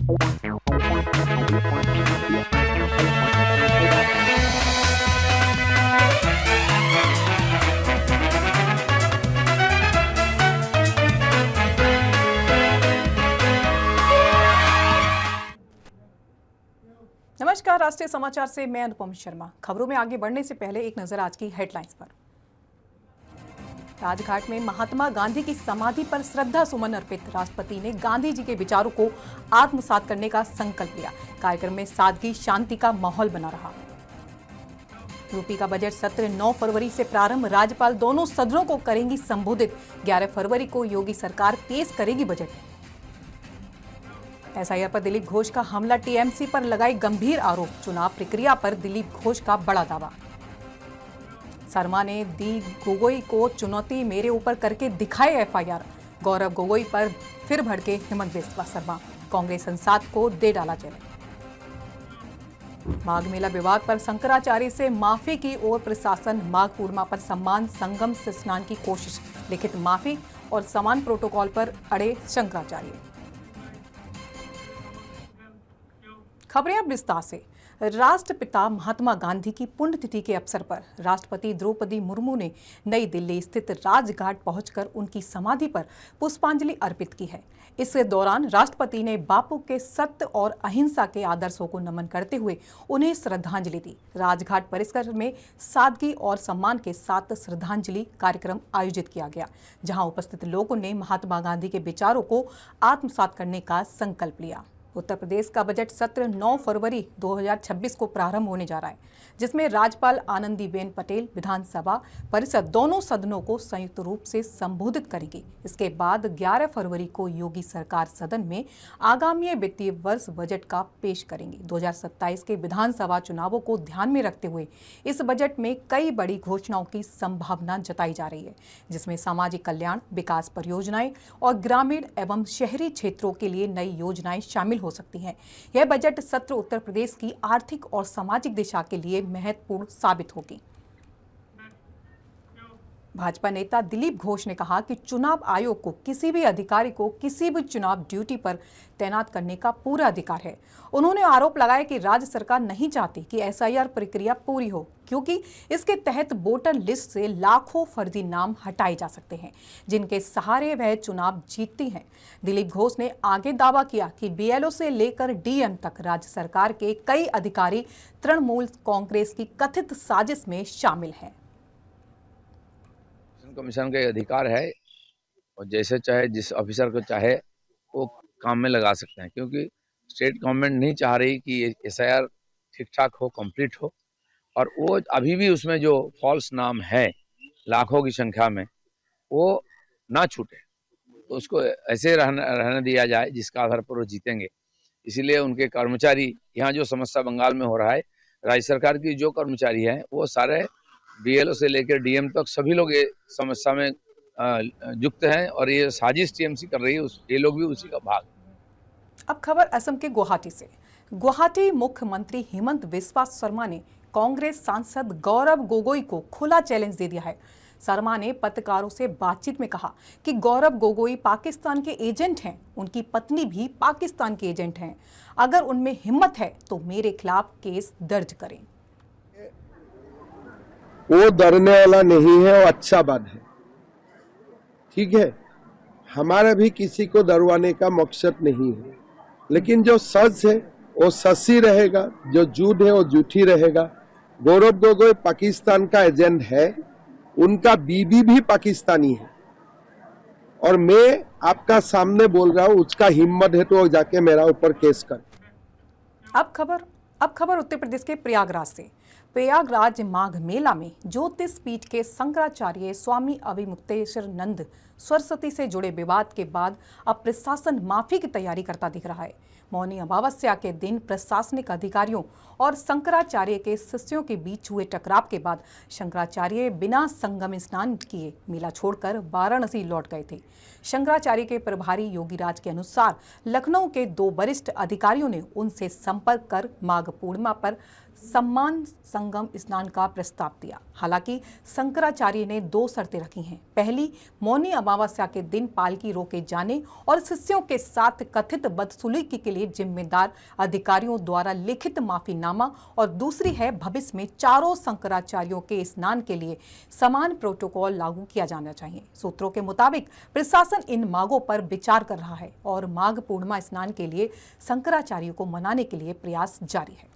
नमस्कार, राष्ट्रीय समाचार से मैं अनुपम शर्मा। खबरों में आगे बढ़ने से पहले एक नजर आज की हेडलाइंस पर। राजघाट में महात्मा गांधी की समाधि पर श्रद्धा सुमन अर्पित। राष्ट्रपति ने गांधी जी के विचारों को आत्मसात करने का संकल्प लिया। कार्यक्रम में सादगी शांति का माहौल बना रहा। यूपी का बजट सत्र 9 फरवरी से प्रारंभ। राज्यपाल दोनों सदनों को करेंगी संबोधित। 11 फरवरी को योगी सरकार पेश करेगी बजट। एसआईआर पर दिलीप घोष का हमला। टीएमसी पर लगाई गंभीर आरोप। चुनाव प्रक्रिया पर दिलीप घोष का बड़ा दावा। शर्मा ने दी गोगोई को चुनौती, मेरे ऊपर करके दिखाए एफआईआर। गौरव गोगोई पर फिर भड़के हेमंत बिस्वा शर्मा। कांग्रेस संसद को दे डाला चैलेंज। माघ मेला विवाद पर शंकराचार्य से माफी की ओर प्रशासन। माघ पूर्णिमा पर सम्मान संगम से स्नान की कोशिश। लिखित माफी और समान प्रोटोकॉल पर अड़े शंकराचार्य। खबरें अब विस्तार से। राष्ट्रपिता महात्मा गांधी की पुण्यतिथि के अवसर पर राष्ट्रपति द्रौपदी मुर्मू ने नई दिल्ली स्थित राजघाट पहुंचकर उनकी समाधि पर पुष्पांजलि अर्पित की है। इस दौरान राष्ट्रपति ने बापू के सत्य और अहिंसा के आदर्शों को नमन करते हुए उन्हें श्रद्धांजलि दी। राजघाट परिसर में सादगी और सम्मान के साथ श्रद्धांजलि कार्यक्रम आयोजित किया गया, जहां उपस्थित लोगों ने महात्मा गांधी के विचारों को आत्मसात करने का संकल्प लिया। उत्तर प्रदेश का बजट सत्र 9 फरवरी 2026 को प्रारंभ होने जा रहा है, जिसमें राज्यपाल आनंदीबेन पटेल विधानसभा परिषद दोनों सदनों को संयुक्त रूप से संबोधित करेंगी। इसके बाद 11 फरवरी को योगी सरकार सदन में आगामी वित्तीय वर्ष बजट का पेश करेंगी। 2027 के विधानसभा चुनावों को ध्यान में रखते हुए इस बजट में कई बड़ी घोषणाओं की संभावना जताई जा रही है, जिसमें सामाजिक कल्याण, विकास परियोजनाएं और ग्रामीण एवं शहरी क्षेत्रों के लिए नई योजनाएं शामिल हो सकती हैं। यह बजट सत्र उत्तर प्रदेश की आर्थिक और सामाजिक दिशा के लिए महत्वपूर्ण साबित होगी। भाजपा नेता दिलीप घोष ने कहा कि चुनाव आयोग को किसी भी अधिकारी को किसी भी चुनाव ड्यूटी पर तैनात करने का पूरा अधिकार है। उन्होंने आरोप लगाया कि राज्य सरकार नहीं चाहती कि एसआईआर प्रक्रिया पूरी हो, क्योंकि इसके तहत वोटर लिस्ट से लाखों फर्जी नाम हटाए जा सकते हैं, जिनके सहारे वह चुनाव जीतती हैं। दिलीप घोष ने आगे दावा किया कि बीएलओ से लेकर डीएम तक राज्य सरकार के कई अधिकारी तृणमूल कांग्रेस की कथित साजिश में शामिल हैं। कमीशन का अधिकार है और जैसे चाहे जिस ऑफिसर को चाहे वो काम में लगा सकते हैं, क्योंकि स्टेट गवर्नमेंट नहीं चाह रही कि एसआईआर ठीक ठाक हो, कंप्लीट हो, और वो अभी भी उसमें जो फॉल्स नाम है लाखों की संख्या में वो ना छूटे, तो उसको ऐसे रहने दिया जाए जिसका आधार पर वो जीतेंगे। इसीलिए उनके कर्मचारी, यहाँ जो समस्या बंगाल में हो रहा है, राज्य सरकार की जो कर्मचारी हैं वो सारे बीएलओ से लेकर डीएम तक सभी लोग ये समस्या में युक्त हैं और ये साजिश टीएमसी कर रही है, ये लोग भी उसी का भाग। अब खबर असम के गुवाहाटी से। गुवाहाटी मुख्यमंत्री हेमंत बिस्वा शर्मा ने कांग्रेस सांसद गौरव गोगोई को खुला चैलेंज दे दिया है। शर्मा ने पत्रकारों से बातचीत में कहा कि गौरव गोगोई पाकिस्तान के एजेंट हैं, उनकी पत्नी भी पाकिस्तान के एजेंट हैं। अगर उनमें हिम्मत है तो मेरे खिलाफ केस दर्ज करें। वो डरने वाला नहीं है, वो अच्छा बात है, ठीक है। हमारा भी किसी को डरवाने का मकसद नहीं है, लेकिन जो सच है वो सच ही रहेगा, जो झूठ है वो झूठी रहेगा। गौरव गोगोई पाकिस्तान का एजेंट है, उनका बीबी भी पाकिस्तानी है, और मैं आपका सामने बोल रहा हूँ, उसका हिम्मत है तो जाके मेरा ऊपर केस कर। अब खबर उत्तर प्रदेश के प्रयागराज से। प्रयागराज माघ मेला में ज्योतिष पीठ के शंकराचार्य स्वामी अभिमुक्तेश्वर नंद सरस्वती से जुड़े विवाद के बाद अब प्रशासन माफी की तैयारी करता दिख रहा है। मौनी अमावस्या के दिन प्रशासनिक अधिकारियों और शंकराचार्य के शिष्यों के बीच हुए टकराव के बाद शंकराचार्य बिना संगम स्नान किए मेला छोड़कर वाराणसी लौट गए थे। शंकराचार्य के प्रभारी योगीराज के अनुसार लखनऊ के 2 वरिष्ठ अधिकारियों ने उनसे संपर्क कर माघ पूर्णिमा पर सम्मान संगम स्नान का प्रस्ताव दिया। हालांकि शंकराचार्य ने 2 शर्तें रखी हैं। पहली, मौनी अमावस्या के दिन पालकी रोके जाने और शिष्यों के साथ कथित बदसलूकी के लिए जिम्मेदार अधिकारियों द्वारा लिखित माफीनामा, और दूसरी है भविष्य में चारों शंकराचार्यों के स्नान के लिए समान प्रोटोकॉल लागू किया जाना चाहिए। सूत्रों के मुताबिक प्रशासन इन मांगों पर विचार कर रहा है और माघ पूर्णिमा स्नान के लिए शंकराचार्यों को मनाने के लिए प्रयास जारी है।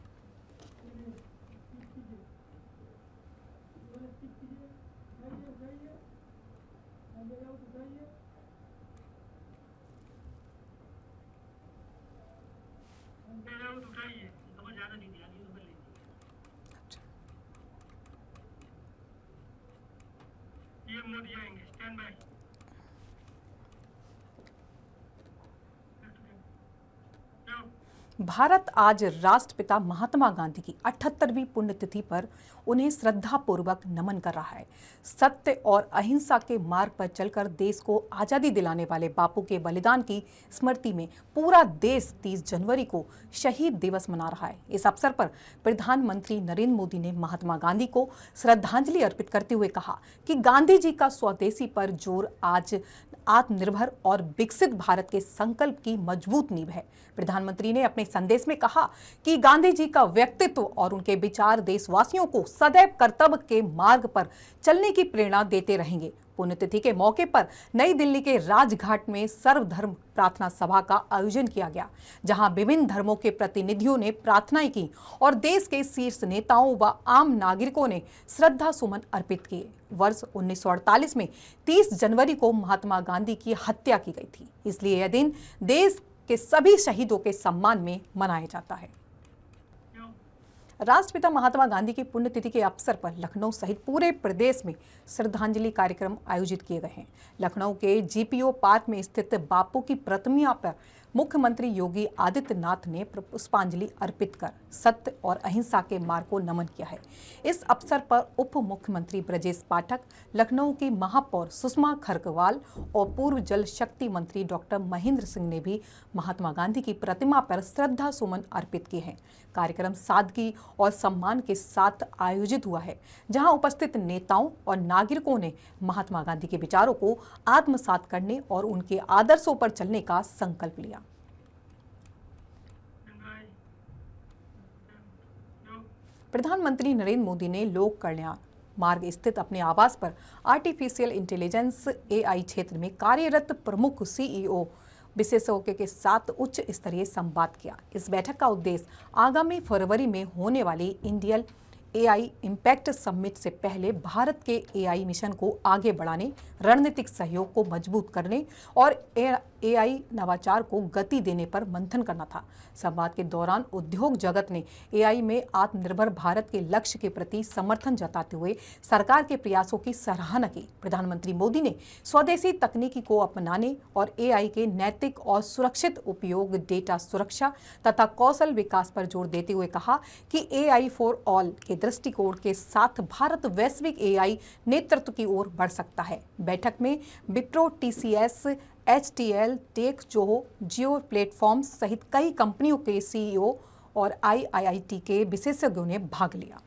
भारत आज राष्ट्रपिता महात्मा गांधी की 78वीं पुण्यतिथि पर उन्हें श्रद्धापूर्वक नमन कर रहा है। सत्य और अहिंसा के मार्ग पर चलकर देश को आजादी दिलाने वाले बापू के बलिदान की स्मृति में पूरा देश 30 जनवरी को शहीद दिवस मना रहा है। इस अवसर पर प्रधानमंत्री नरेंद्र मोदी ने महात्मा गांधी को श्रद्धांजलि अर्पित करते हुए कहा कि गांधी जी का स्वदेशी पर जोर आज आत्मनिर्भर और विकसित भारत के संकल्प की मजबूत नींव है। प्रधानमंत्री ने अपने संदेश में कहा कि गांधी जी का व्यक्तित्व और उनके विचार देशवासियों को सदैव कर्तव्य के मार्ग पर चलने की प्रेरणा देते रहेंगे। पुण्यतिथि के मौके पर नई दिल्ली के राजघाट में सर्वधर्म प्रार्थना सभा का आयोजन किया गया, जहां विभिन्न धर्मों के प्रतिनिधियों ने प्रार्थनाएं की और देश के शीर्ष नेताओं व आम नागरिकों ने श्रद्धा सुमन अर्पित किए। वर्ष 1948 में 30 जनवरी को महात्मा गांधी की हत्या की गई थी, इसलिए यह दिन देश के सभी शहीदों के सम्मान में मनाया जाता है। राष्ट्रपिता महात्मा गांधी की पुण्यतिथि के अवसर पर लखनऊ सहित पूरे प्रदेश में श्रद्धांजलि कार्यक्रम आयोजित किए गए हैं। लखनऊ के जीपीओ पार्क में स्थित बापू की प्रतिमा पर मुख्यमंत्री योगी आदित्यनाथ ने पुष्पांजलि अर्पित कर सत्य और अहिंसा के मार्ग को नमन किया है। इस अवसर पर उप मुख्यमंत्री ब्रजेश पाठक, लखनऊ की महापौर सुषमा खरगवाल और पूर्व जल शक्ति मंत्री डॉक्टर महेंद्र सिंह ने भी महात्मा गांधी की प्रतिमा पर श्रद्धा सुमन अर्पित किए हैं। कार्यक्रम सादगी और सम्मान के साथ आयोजित हुआ है, जहां उपस्थित नेताओं और नागरिकों ने महात्मा गांधी के विचारों को आत्मसात करने और उनके आदर्शों पर चलने का संकल्प लिया। प्रधानमंत्री नरेंद्र मोदी ने लोक कल्याण मार्ग स्थित अपने आवास पर आर्टिफिशियल इंटेलिजेंस AI क्षेत्र में कार्यरत प्रमुख CEO विशेषज्ञों के साथ उच्च स्तरीय संवाद किया। इस बैठक का उद्देश्य आगामी फरवरी में होने वाली इंडियन AI इम्पैक्ट समिट से पहले भारत के AI मिशन को आगे बढ़ाने, रणनीतिक सहयोग को मजबूत करने और AI नवाचार को गति देने पर मंथन करना था। संवाद के दौरान उद्योग जगत ने AI में आत्मनिर्भर भारत के लक्ष्य के प्रति समर्थन जताते हुए सरकार के प्रयासों की सराहना की। प्रधानमंत्री मोदी ने स्वदेशी तकनीकी को अपनाने और AI के नैतिक और सुरक्षित उपयोग, डेटा सुरक्षा तथा कौशल विकास पर जोर देते हुए कहा कि AI फॉर ऑल के दृष्टिकोण के साथ भारत वैश्विक AI नेतृत्व की ओर बढ़ सकता है। बैठक में Wipro, TCS, HTL, tech, Zoho, Jio platforms सहित कई कंपनियों के CEO और IIT के विशेषज्ञों ने भाग लिया।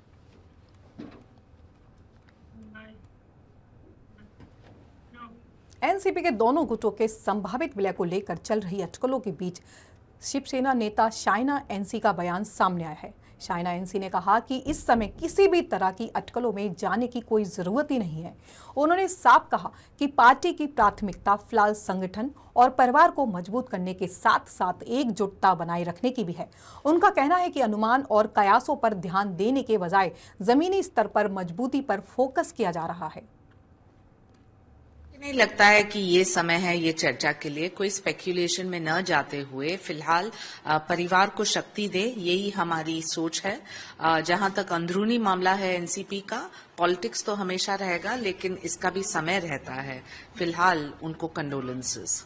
एनसीपी के दोनों गुटों के संभावित विलय को लेकर चल रही अटकलों के बीच शिवसेना नेता शाइना एनसी का बयान सामने आया है। शाइना एनसी ने कहा कि इस समय किसी भी तरह की अटकलों में जाने की कोई जरूरत ही नहीं है। उन्होंने साफ कहा कि पार्टी की प्राथमिकता फिलहाल संगठन और परिवार को मजबूत करने के साथ साथ एकजुटता बनाए रखने की भी है। उनका कहना है कि अनुमान और कयासों पर ध्यान देने के बजाय जमीनी स्तर पर मजबूती पर फोकस किया जा रहा है। नहीं लगता है कि ये समय है ये चर्चा के लिए। कोई स्पेक्यूलेशन में न जाते हुए फिलहाल परिवार को शक्ति दे, यही हमारी सोच है। जहां तक अंदरूनी मामला है एनसीपी का, पॉलिटिक्स तो हमेशा रहेगा, लेकिन इसका भी समय रहता है। फिलहाल उनको कंडोलेंसेस।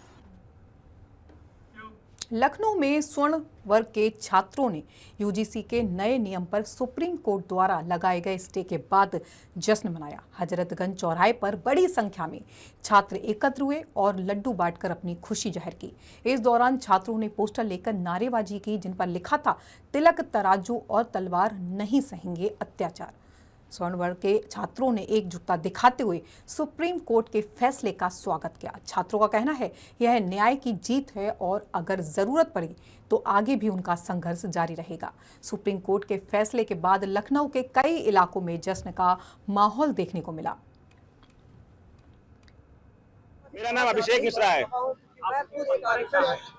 लखनऊ में स्वर्ण वर्ग के छात्रों ने यूजीसी के नए नियम पर सुप्रीम कोर्ट द्वारा लगाए गए स्टे के बाद जश्न मनाया। हजरतगंज चौराहे पर बड़ी संख्या में छात्र एकत्र हुए और लड्डू बांटकर अपनी खुशी जाहिर की। इस दौरान छात्रों ने पोस्टर लेकर नारेबाजी की, जिन पर लिखा था, तिलक तराजू और तलवार नहीं सहेंगे अत्याचार। स्वर्ण वर्ग के छात्रों ने एकजुटता दिखाते हुए सुप्रीम कोर्ट के फैसले का स्वागत किया। छात्रों का कहना है, यह न्याय की जीत है और अगर जरूरत पड़ी तो आगे भी उनका संघर्ष जारी रहेगा। सुप्रीम कोर्ट के फैसले के बाद लखनऊ के कई इलाकों में जश्न का माहौल देखने को मिला। मेरा नाम अभिषेक मिश्रा है।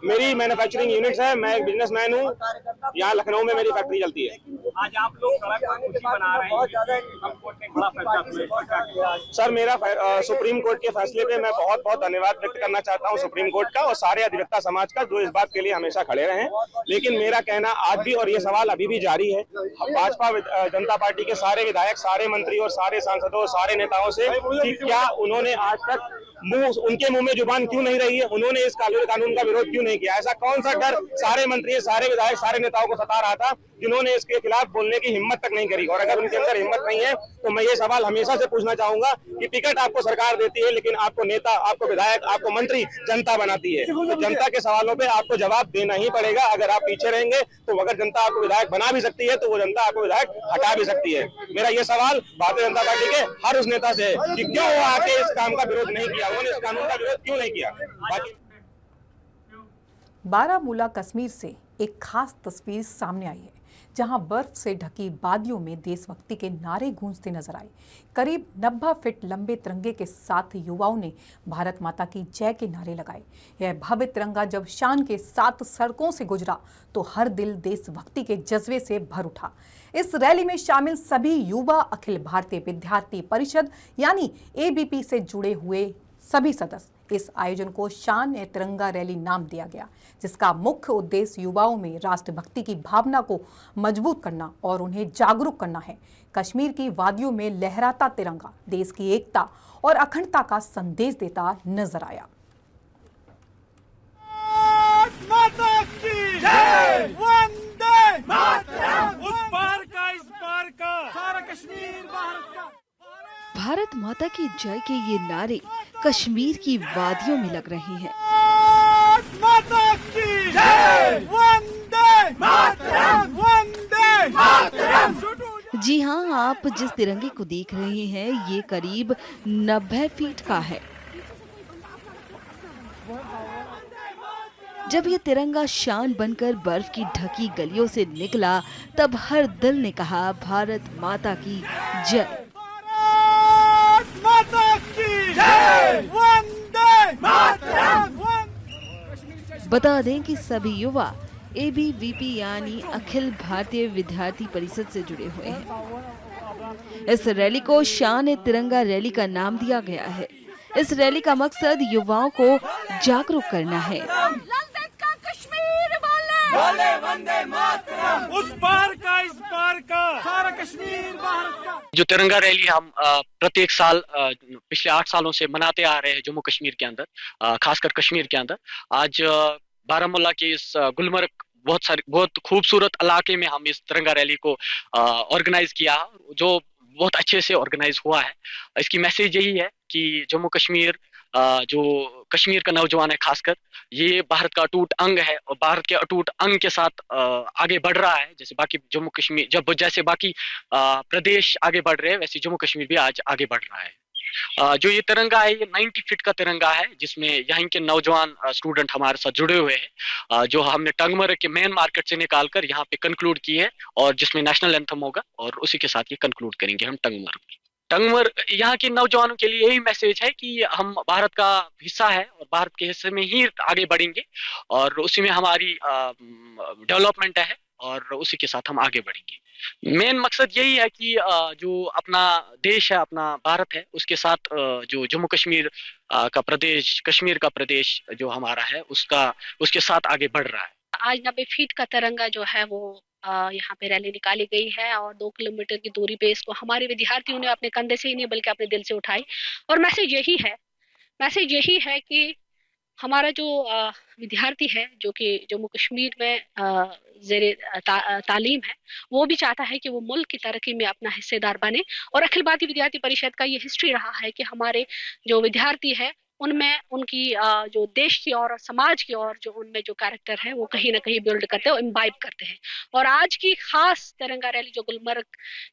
मेरी मैन्युफैक्चरिंग यूनिट्स है। मैं एक बिजनेसमैन हूँ। यहाँ लखनऊ में मेरी फैक्ट्री चलती है। आज आप लोग सड़क पर खुशी मना रहे हैं। सुप्रीम कोर्ट ने बड़ा फैसला। सर, मेरा सुप्रीम कोर्ट के फैसले पे मैं बहुत बहुत धन्यवाद व्यक्त करना चाहता हूँ सुप्रीम कोर्ट का और सारे अधिवक्ता समाज का, जो इस बात के लिए हमेशा खड़े रहे। लेकिन मेरा कहना आज भी और ये सवाल अभी भी जारी है भाजपा जनता पार्टी के सारे विधायक, सारे मंत्री और सारे सांसदों, सारे नेताओं से कि क्या उन्होंने आज तक उनके मुंह में जुबान क्यों नहीं रही है, उन्होंने इस कानून का विरोध क्यों नहीं किया। ऐसा कौन सा डर सारे मंत्री, सारे विधायक, सारे नेताओं को सता रहा था जिन्होंने इसके खिलाफ बोलने की हिम्मत तक नहीं करी। और अगर उनके अंदर हिम्मत नहीं है तो मैं ये सवाल हमेशा से पूछना चाहूंगा कि टिकट आपको सरकार देती है, लेकिन आपको नेता, आपको विधायक, आपको मंत्री जनता बनाती है। तो जनता के सवालों पे आपको जवाब देना ही पड़ेगा। अगर आप पीछे रहेंगे तो अगर जनता आपको विधायक बना भी सकती है तो वो जनता आपको विधायक हटा भी सकती है। मेरा ये सवाल भारतीय जनता पार्टी के हर उस नेता से है कि क्यों वो आके इस काम का विरोध नहीं किया, उन्होंने इस कानून का विरोध क्यों नहीं किया। बारामूला कश्मीर से एक खास तस्वीर सामने आई है, जहां बर्फ से ढकी वादियों में देशभक्ति के नारे गूंजते नजर आए। करीब 90 फीट लंबे तिरंगे के साथ युवाओं ने भारत माता की जय के नारे लगाए। यह भव्य तिरंगा जब शान के साथ सड़कों से गुजरा तो हर दिल देशभक्ति के जज्बे से भर उठा। इस रैली में शामिल सभी युवा अखिल भारतीय विद्यार्थी परिषद यानी ABP से जुड़े हुए सभी सदस्य। इस आयोजन को शान ए तिरंगा रैली नाम दिया गया, जिसका मुख्य उद्देश्य युवाओं में राष्ट्रभक्ति की भावना को मजबूत करना और उन्हें जागरूक करना है। कश्मीर की वादियों में लहराता तिरंगा देश की एकता और अखंडता का संदेश देता नजर आया। माता की जय, वंदे मातरम। उस पार का इस पार का सारा कश्मीर भारत का। भारत माता की जय के ये नारे कश्मीर की वादियों में लग रहे हैं। माता की जय, वंदे मातरम, वंदे मातरम। जी हाँ, आप जिस तिरंगे को देख रहे हैं ये करीब 90 फीट का है। जब ये तिरंगा शान बनकर बर्फ की ढकी गलियों से निकला तब हर दिल ने कहा, भारत माता की जय। माता की जय, वंदे मातरम। बता दें कि सभी युवा ABVP यानी अखिल भारतीय विद्यार्थी परिषद से जुड़े हुए हैं। इस रैली को शान ए तिरंगा रैली का नाम दिया गया है। इस रैली का मकसद युवाओं को जागरूक करना है। बोले वंदे मातरम। उस पार का इस पार का सारा कश्मीर भारत का। जो तिरंगा रैली हम प्रत्येक साल पिछले 8 सालों से मनाते आ रहे हैं जम्मू कश्मीर के अंदर, खासकर कश्मीर के अंदर, आज बारामूला के इस गुलमर्ग बहुत खूबसूरत इलाके में हम इस तिरंगा रैली को ऑर्गेनाइज किया, जो बहुत अच्छे से ऑर्गेनाइज हुआ है। इसकी मैसेज यही है कि जम्मू कश्मीर, जो कश्मीर का नौजवान है खासकर, ये भारत का अटूट अंग है और भारत के अटूट अंग के साथ आगे बढ़ रहा है। जैसे बाकी जम्मू कश्मीर, जैसे बाकी प्रदेश आगे बढ़ रहे हैं, वैसे जम्मू कश्मीर भी आज आगे बढ़ रहा है। जो ये तिरंगा है, ये 90 फीट का तिरंगा है, जिसमें यहाँ के नौजवान स्टूडेंट हमारे साथ जुड़े हुए हैं, जो हमने टंगमर्ग के मेन मार्केट से निकाल कर यहाँ पे कंक्लूड की है, और जिसमें नेशनल एंथम होगा और उसी के साथ ये कंक्लूड करेंगे हम टंगमर्ग। यहाँ के नौजवानों के लिए यही मैसेज है कि हम भारत का हिस्सा है और भारत के हिस्से में ही आगे बढ़ेंगे और उसी में हमारी डेवलपमेंट है और उसी के साथ हम आगे बढ़ेंगे। मेन मकसद यही है कि जो अपना देश है, अपना भारत है, उसके साथ जो जम्मू कश्मीर का प्रदेश, कश्मीर का प्रदेश जो हमारा है, उसके साथ आगे बढ़ रहा है। आज 90 फीट का तिरंगा जो है वो यहाँ पे रैली निकाली गई है और 2 किलोमीटर की दूरी पे इसको हमारे विद्यार्थियों ने अपने कंधे से ही नहीं बल्कि अपने दिल से उठाई। और मैसेज यही है कि हमारा जो विद्यार्थी है जो कि जम्मू कश्मीर में तालीम है, वो भी चाहता है कि वो मुल्क की तरक्की में अपना हिस्सेदार बने। और अखिल भारतीय विद्यार्थी परिषद का ये हिस्ट्री रहा है कि हमारे जो विद्यार्थी है उनमें उनकी जो देश की और समाज की और जो उनमें जो कैरेक्टर है वो कहीं ना कहीं बिल्ड करते हैं और इम्बाइब करते हैं। और आज की खास तिरंगा रैली जो गुलमर्ग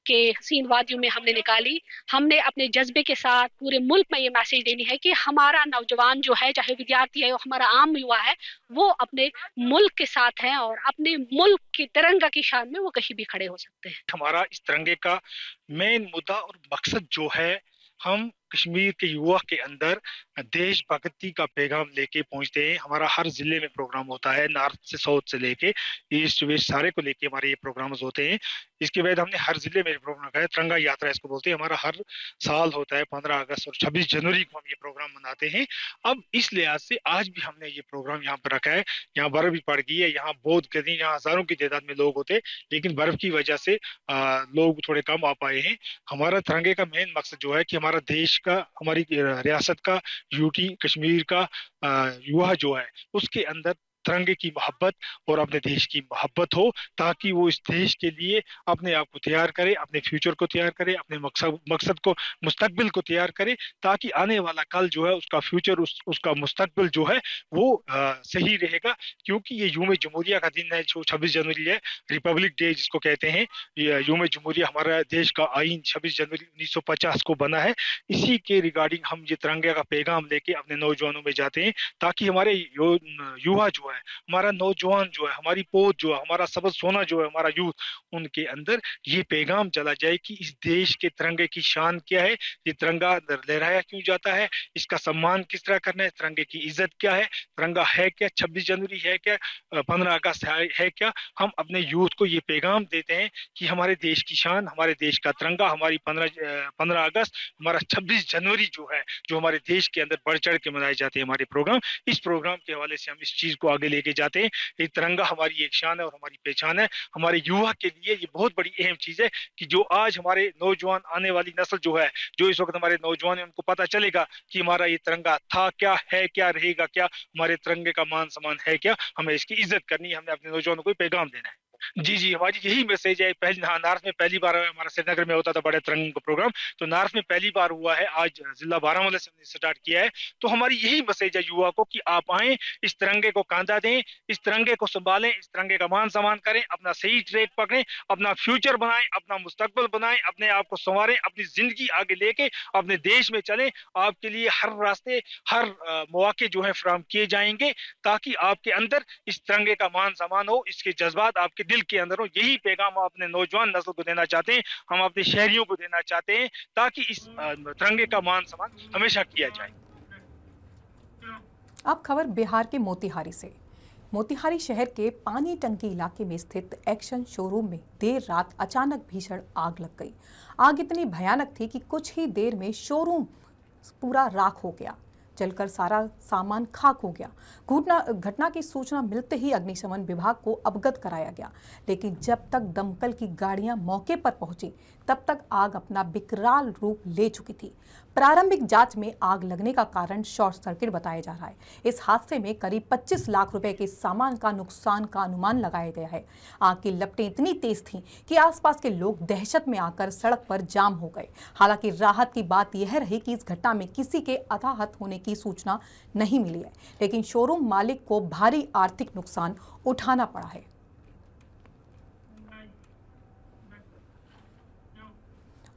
के हसीन वादियों में हमने निकाली, हमने अपने जज्बे के साथ पूरे मुल्क में ये मैसेज देनी है कि हमारा नौजवान जो है, चाहे विद्यार्थी है, हमारा आम युवा है, वो अपने मुल्क के साथ है और अपने मुल्क की तिरंगा की शान में वो कहीं भी खड़े हो सकते हैं। हमारा इस तिरंगे का मेन मुद्दा और मकसद जो है, हम कश्मीर के युवा के अंदर देशभक्ति का पैगाम लेके पहुंचते हैं। हमारा हर जिले में प्रोग्राम होता है, नॉर्थ से साउथ से लेके ईस्ट वेस्ट सारे को लेके हमारे ये प्रोग्राम्स होते हैं। इसके बाद हमने हर जिले में प्रोग्राम रखा है, तिरंगा यात्रा इसको बोलते हैं। हमारा हर साल होता है 15 अगस्त और 26 जनवरी को हम ये प्रोग्राम मनाते हैं। अब इस लिहाज से आज भी हमने ये प्रोग्राम यहाँ पर रखा है। यहाँ बर्फ भी पड़ गई है, यहाँ बहुत गर्मी, यहाँ हजारों की तादाद में लोग होते हैं, लेकिन बर्फ की वजह से लोग थोड़े कम आ पाए हैं। हमारा तिरंगे का मेन मकसद जो है कि हमारा देश का, हमारी रियासत का, यूटी कश्मीर का युवा जो है उसके अंदर तिरंगे की मोहब्बत और अपने देश की मोहब्बत हो, ताकि वो इस देश के लिए अपने आप को तैयार करे, अपने फ्यूचर को तैयार करे, अपने मकसद को, मुस्तकबिल को तैयार करे, ताकि आने वाला कल जो है उसका फ्यूचर, उसका मुस्तकबिल जो है वो सही रहेगा। क्योंकि ये यूम जमहूरिया का दिन है जो 26 जनवरी है, रिपब्लिक डे जिसको कहते हैं। यूम जमहूरिया हमारा देश का आइन 26 जनवरी 1950 को बना है। इसी के रिगार्डिंग हम ये तिरंगे का पैगाम लेके अपने नौजवानों में जाते हैं, ताकि हमारे युवा जो है, हमारा नौजवान जो है, हमारी पौध जो है, हमारा सबज सोना जो है, हमारा यूथ, उनके अंदर ये पैगाम चला जाए कि इस देश के तिरंगे की शान क्या है, ये तिरंगा लहराया क्यों जाता है, इसका सम्मान किस तरह करना है, तिरंगे की इज्जत क्या है, तिरंगा है क्या, 26 जनवरी है क्या, 15 अगस्त है क्या। हम अपने यूथ को ये पैगाम देते हैं कि हमारे देश की शान, हमारे देश का तिरंगा, हमारी 15 अगस्त, हमारा 26 जनवरी जो है, जो हमारे देश के अंदर बढ़ चढ़ के मनाए जाते हैं हमारे प्रोग्राम, इस प्रोग्राम के हवाले से हम इस चीज को आगे लेके जाते हैं। ये तिरंगा हमारी एक शान है और हमारी पहचान है। हमारे युवा के लिए ये बहुत बड़ी अहम चीज है कि जो आज हमारे नौजवान, आने वाली नस्ल जो है, जो इस वक्त हमारे नौजवान है, उनको पता चलेगा कि हमारा ये तिरंगा था क्या, है क्या, रहेगा क्या, हमारे तिरंगे का मान सम्मान है क्या, हमें इसकी इज्जत करनी है, हमें अपने नौजवानों को पैगाम देना है। जी, हमारी यही मैसेज है। नॉर्थ में पहली बार हमारा श्रीनगर में होता था बड़े तिरंगे का प्रोग्राम, तो नॉर्थ में पहली बार हुआ है, आज जिला बारामूला से हमने स्टार्ट किया है। तो हमारी यही मैसेज है युवा को कि आप आए, इस तिरंगे को कांधा दें, इस तिरंगे को संभालें, इस तिरंगे का मान सम्मान करें, अपना सही ट्रैक पकड़ें, अपना फ्यूचर बनाएं, अपना मुस्तकबिल बनाएं, अपने आप को संवारें, अपनी जिंदगी आगे लेके अपने देश में चलें। आपके लिए हर रास्ते, हर मौके जो है फराहम किए जाएंगे, ताकि आपके अंदर इस तिरंगे का मान सम्मान हो, इसके जज्बात आपके दिल के अंदर हो। यही पैगाम हम अपने नौजवान नस्ल को देना चाहते हैं, हम अपने शहरियों को देना चाहते हैं, ताकि इस तिरंगे का मान सम्मान हमेशा किया जाए। अब खबर बिहार के मोतिहारी से। मोतिहारी शहर के पानी टंकी इलाके में स्थित एक्शन शोरूम में देर रात अचानक भीषण आग लग गई। आग इतनी भयानक थी कि कुछ ही देर में शोरूम पूरा राख हो गया, जलकर सारा सामान खाक हो गया। घटना की सूचना मिलते ही अग्निशमन विभाग को अवगत कराया गया, लेकिन जब तक दमकल की गाड़ियां मौके पर पहुंची तब तक आग अपना विकराल रूप ले चुकी थी। प्रारंभिक जांच में आग लगने का कारण शॉर्ट सर्किट बताया जा रहा है। इस हादसे में करीब 25 लाख रुपए के सामान का नुकसान का अनुमान लगाया गया है। आग की लपटें इतनी तेज थीं कि आसपास के लोग दहशत में आकर सड़क पर जाम हो गए। हालांकि राहत की बात यह रही कि इस घटना में किसी के हताहत होने की सूचना नहीं मिली है, लेकिन शोरूम मालिक को भारी आर्थिक नुकसान उठाना पड़ा है।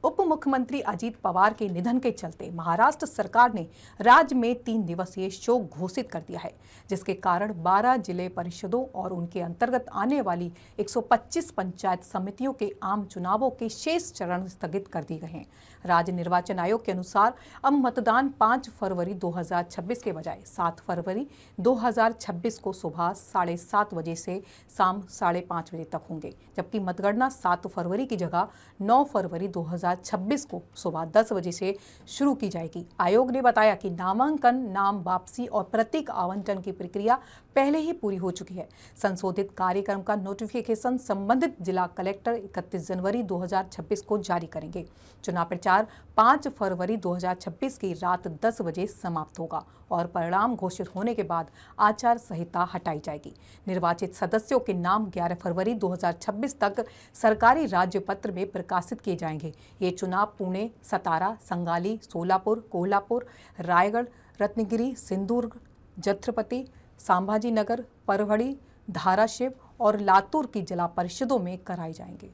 उप मुख्यमंत्री अजीत पवार के निधन के चलते महाराष्ट्र सरकार ने राज्य में 3 दिवसीय शोक घोषित कर दिया है, जिसके कारण 12 जिले परिषदों और उनके अंतर्गत आने वाली 125 पंचायत समितियों के आम चुनावों के शेष चरण स्थगित कर दिए गए हैं। राज्य निर्वाचन आयोग के अनुसार अब मतदान 5 फरवरी 2026 के बजाय 7 फरवरी 2026 को सुबह 7:30 बजे से शाम 5:30 बजे तक होंगे, जबकि मतगणना 7 फरवरी की जगह 9 फरवरी 2026 2026 को सुबह 10 बजे से शुरू की जाएगी। आयोग ने बताया कि नामांकन, नाम वापसी और प्रतीक आवंटन की प्रक्रिया पहले ही पूरी हो चुकी है। संशोधित कार्यक्रम का नोटिफिकेशन संबंधित जिला कलेक्टर 31 जनवरी 2026 को जारी करेंगे। चुनाव प्रचार 5 फरवरी 2026 की रात 10 बजे समाप्त होगा और परिणाम घोषित होने के बाद आचार संहिता हटाई जाएगी। निर्वाचित सदस्यों के नाम 11 फरवरी 2026 तक सरकारी राज्य पत्र में प्रकाशित किए जाएंगे। ये चुनाव पुणे, सतारा, संगाली, सोलापुर, कोल्हापुर, रायगढ़, रत्नागिरी, सिंधुदुर्ग, छत्रपति संभाजीनगर, परभणी, धाराशिव और लातूर की जिला परिषदों में कराए जाएंगे।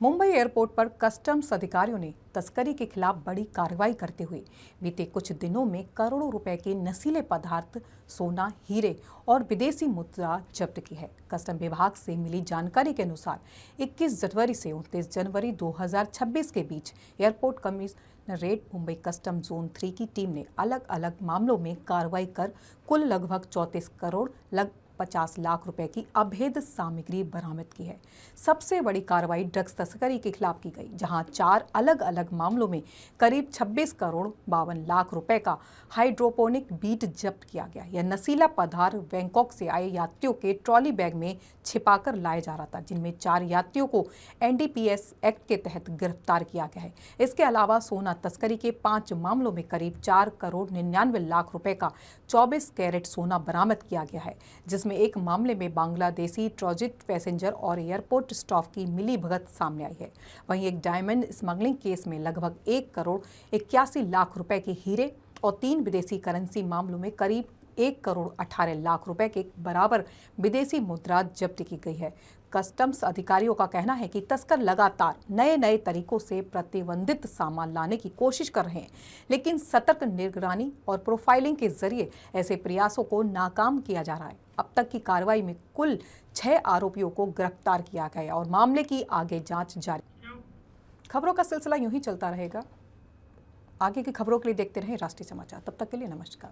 मुंबई एयरपोर्ट पर कस्टम्स अधिकारियों ने तस्करी के खिलाफ बड़ी कार्रवाई करते हुए बीते कुछ दिनों में करोड़ों रुपए के नशीले पदार्थ, सोना, हीरे और विदेशी मुद्रा जब्त की है। कस्टम विभाग से मिली जानकारी के अनुसार 21 जनवरी से 29 जनवरी 2026 के बीच airport commissionerate Mumbai custom zone 3 की टीम ने अलग अलग मामलों में कार्रवाई कर कुल लगभग 34 करोड़ 50 लाख रुपए की अवैध सामग्री बरामद की है। सबसे बड़ी कार्रवाई ड्रग्स तस्करी के खिलाफ की गई, जहां 4 अलग अलग मामलों में करीब 26 करोड़ 52 लाख रुपए का हाइड्रोपोनिक बीट जब्त किया गया। यह नशीला पदार्थ बैंकॉक से आए यात्रियों के ट्रॉली बैग में छिपाकर लाया जा रहा था, जिनमें 4 यात्रियों को NDPS एक्ट के तहत गिरफ्तार किया गया है। इसके अलावा सोना तस्करी के 5 मामलों में करीब 4 करोड़ 99 लाख रुपए का 24 कैरेट सोना बरामद किया गया है, जिसमें एक मामले में बांग्लादेशी ट्रांजिट पैसेंजर और एयरपोर्ट स्टाफ की मिलीभगत सामने आई है। वहीं एक डायमंड स्मगलिंग केस में लगभग 1 करोड़ 81 लाख रुपए के हीरे और 3 विदेशी करेंसी मामलों में करीब 1 करोड़ 18 लाख रुपए के बराबर विदेशी मुद्रा जब्त की गई है। कस्टम्स अधिकारियों का कहना है कि तस्कर लगातार नए नए तरीकों से प्रतिबंधित सामान लाने की कोशिश कर रहे हैं, लेकिन सतर्क निगरानी और प्रोफाइलिंग के जरिए ऐसे प्रयासों को नाकाम किया जा रहा है। अब तक की कार्रवाई में कुल 6 आरोपियों को गिरफ्तार किया गया और मामले की आगे जांच जारी। खबरों का सिलसिला यूं ही चलता रहेगा। आगे की खबरों के लिए देखते रहें राष्ट्रीय समाचार। तब तक के लिए नमस्कार।